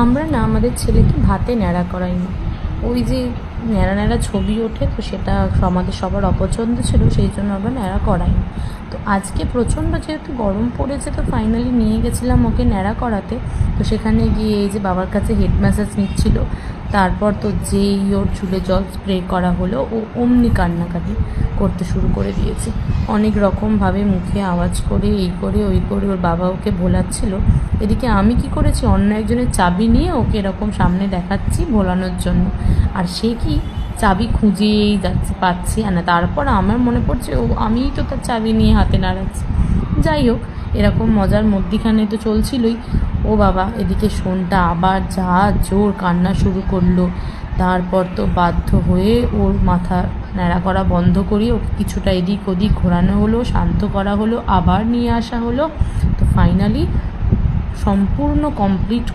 আমরা না আমাদের ছেলেকে ভাতে ন্যাড়া করাইনি। ওই যে ন্যাড়া ন্যাড়া ছবি ওঠে, তো সেটা আমাদের সবার অপছন্দ ছিল, সেই জন্য আমরা ন্যাড়া করাইনি। তো আজকে প্রচণ্ড যেহেতু গরম পড়েছে, তো ফাইনালি নিয়ে গেছিলাম ওকে ন্যাড়া করাতে। তো সেখানে গিয়ে এই যে বাবার কাছে হেড ম্যাসাজ নিচ্ছিল, তারপর তো যেই ওর চুলে জল স্প্রে করা হলো, ও অমনি কান্নাকাটি করতে শুরু করে দিয়েছে। অনেক রকমভাবে মুখে আওয়াজ করে, এই করে ওই করে ওর বাবা ওকে ভোলাচ্ছিল। এদিকে আমি কি করেছি, অন্য একজনের চাবি নিয়ে ওকে এরকম সামনে দেখাচ্ছি ভোলানোর জন্য, আর সে কি চাবি খুঁজেই যাচ্ছে, পাচ্ছি না। তারপর আমার মনে পড়ছে আমিই তো তার চাবি নিয়ে হাতে নাড়াচ্ছি। যাই হোক, এরকম মজার মধ্যিখানে তো চলছিলই। ও বাবা, এদিকে শোনটা আবার যা জোর কান্না শুরু করলো। তারপর তো বাধ্য হয়ে ওর মাথা ন্যাড়া করা বন্ধ করিয়ে ওকে কিছুটা এদিক ওদিক ঘোরানো হলো, শান্ত করা হলো, আবার নিয়ে আসা হলো। তো ফাইনালি সম্পূর্ণ কমপ্লিট